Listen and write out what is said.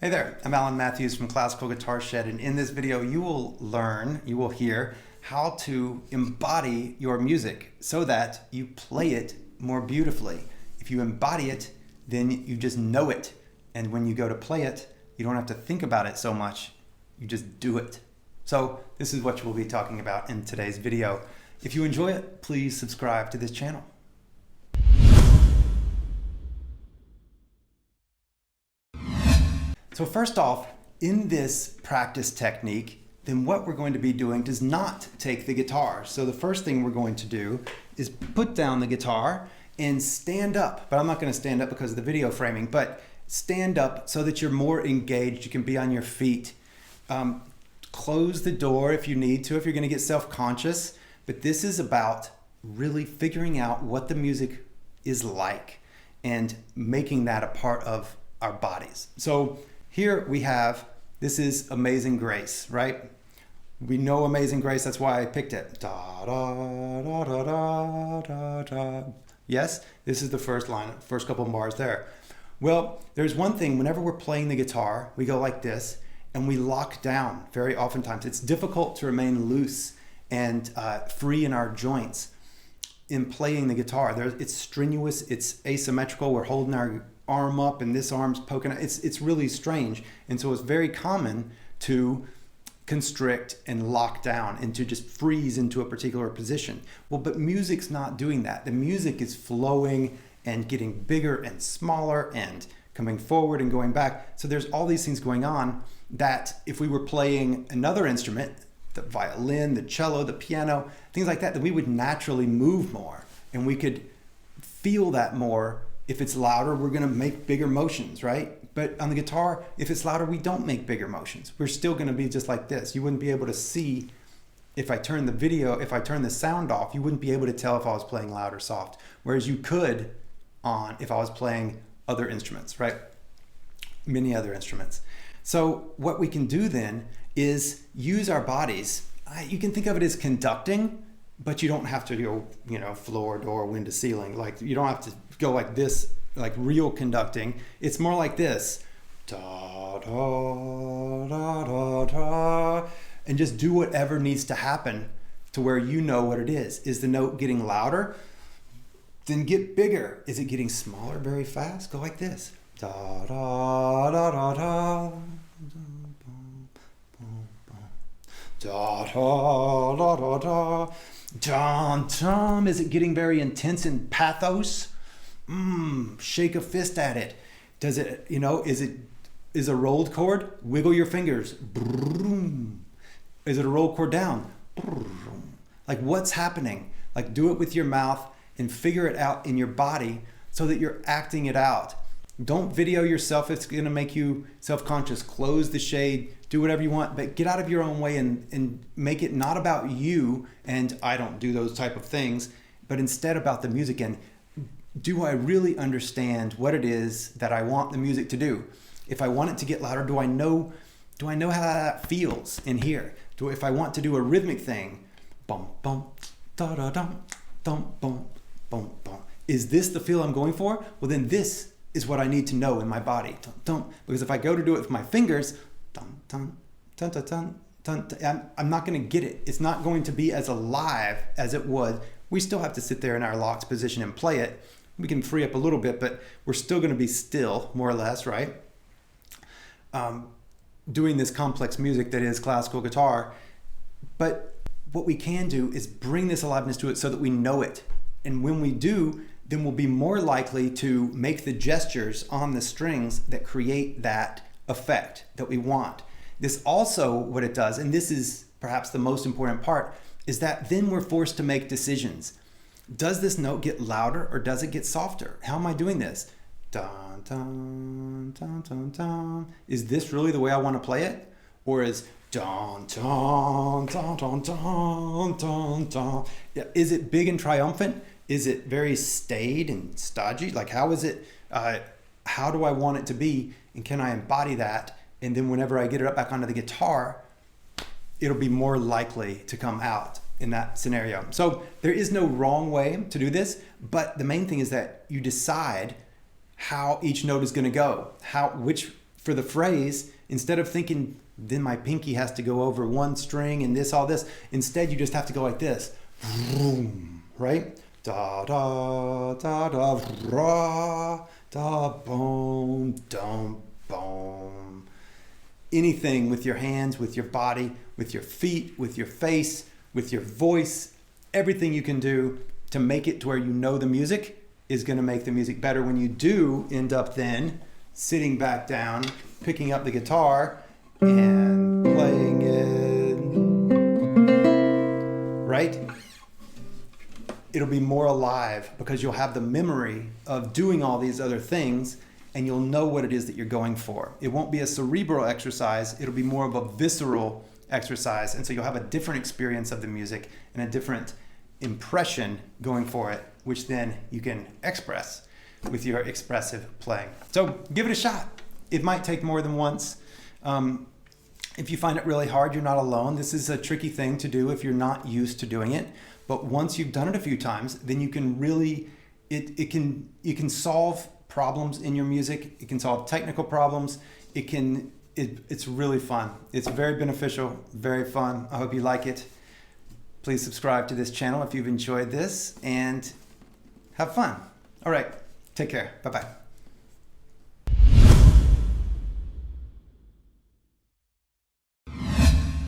Hey there, I'm Alan Matthews from Classical Guitar Shed, and in this video you will hear how to embody your music so that you play it more beautifully. If you embody it, then you just know it, and when you go to play it, you don't have to think about it so much, you just do it. So this is what we'll be talking about in today's video. If you enjoy it, please subscribe to this channel. So first off, in this practice technique, then what we're going to be doing does not take the guitar. So the first thing we're going to do is put down the guitar and stand up. But I'm not going to stand up because of the video framing, but stand up so that you're more engaged. You can be on your feet. Close the door if you need to, if you're going to get self-conscious. But this is about really figuring out what the music is like and making that a part of our bodies. So here we have, this is Amazing Grace, right? We know Amazing Grace, that's why I picked it. Da, da, da, da, da, da, da. Yes, this is the first line, first couple of bars there. Well, there's one thing, whenever we're playing the guitar, we go like this, and we lock down very oftentimes. It's difficult to remain loose and free in our joints in playing the guitar. It's strenuous, it's asymmetrical, we're holding our arm up and this arm's poking out. It's really strange, and so it's very common to constrict and lock down and to just freeze into a particular position. Well, but music's not doing that. The music is flowing and getting bigger and smaller and coming forward and going back. So there's all these things going on that if we were playing another instrument, the violin, the cello, the piano, things like that, that we would naturally move more and we could feel that more. If it's louder, we're gonna make bigger motions, right? But on the guitar, if it's louder, we don't make bigger motions. We're still gonna be just like this. You wouldn't be able to see, if I turn the sound off, you wouldn't be able to tell if I was playing loud or soft. Whereas you could if I was playing other instruments, right? Many other instruments. So what we can do then is use our bodies. You can think of it as conducting, but you don't have to go, floor, door, window, ceiling. Like, you don't have to go like this, like real conducting. It's more like this. Da, da, da, da, da, and just do whatever needs to happen to where you know what it is. Is the note getting louder? Then get bigger. Is it getting smaller very fast? Go like this. Da, da, da, da, da. Da, da, da, da, da. Dum, dum. Is it getting very intense in pathos? Shake a fist at it. Does it, is a rolled chord? Wiggle your fingers. Broom. Is it a rolled chord down? Broom. Like, what's happening? Like, do it with your mouth and figure it out in your body so that you're acting it out. Don't video yourself. It's going to make you self-conscious. Close the shade. Do whatever you want, but get out of your own way and make it not about you. And I don't do those type of things, but instead about the music. And do I really understand what it is that I want the music to do? If I want it to get louder, do I know how that feels in here? If I want to do a rhythmic thing, bum, bum, da, da, dum, dum, bum, bum, bum. Is this the feel I'm going for? Well, then this is what I need to know in my body. Dun, dun. Because if I go to do it with my fingers, dun, dun, dun, dun, dun, dun, dun, I'm not going to get it. It's not going to be as alive as it would. We still have to sit there in our locked position and play it. We can free up a little bit, but we're still going to be still, more or less, right? Doing this complex music that is classical guitar. But what we can do is bring this aliveness to it so that we know it. And when we do, then we'll be more likely to make the gestures on the strings that create that effect that we want. This also, what it does, and this is perhaps the most important part, is that then we're forced to make decisions. Does this note get louder or does it get softer? How am I doing this? Dun, dun, dun, dun, dun. Is this really the way I want to play it? Or is dun, dun, dun, dun, dun, dun, dun. Is it big and triumphant? Is it very staid and stodgy? Like, how is it, how do I want it to be? And can I embody that? And then whenever I get it up back onto the guitar, it'll be more likely to come out in that scenario. So there is no wrong way to do this, but the main thing is that you decide how each note is going to go, which for the phrase, instead of thinking, then my pinky has to go over one string and this, all this, instead you just have to go like this, right? Da da da da ra da boom dum boom. Anything with your hands, with your body, with your feet, with your face, with your voice, everything you can do to make it to where you know the music is going to make the music better. When you do end up then sitting back down, picking up the guitar and playing it, right? It'll be more alive because you'll have the memory of doing all these other things and you'll know what it is that you're going for. It won't be a cerebral exercise, it'll be more of a visceral exercise. And so you'll have a different experience of the music and a different impression going for it, which then you can express with your expressive playing. So give it a shot. It might take more than once. If you find it really hard, you're not alone. This is a tricky thing to do if you're not used to doing it. But once you've done it a few times, then you can really, you can solve problems in your music. It can solve technical problems. It's really fun. It's very beneficial, very fun. I hope you like it. Please subscribe to this channel if you've enjoyed this and have fun. All right, take care. Bye-bye.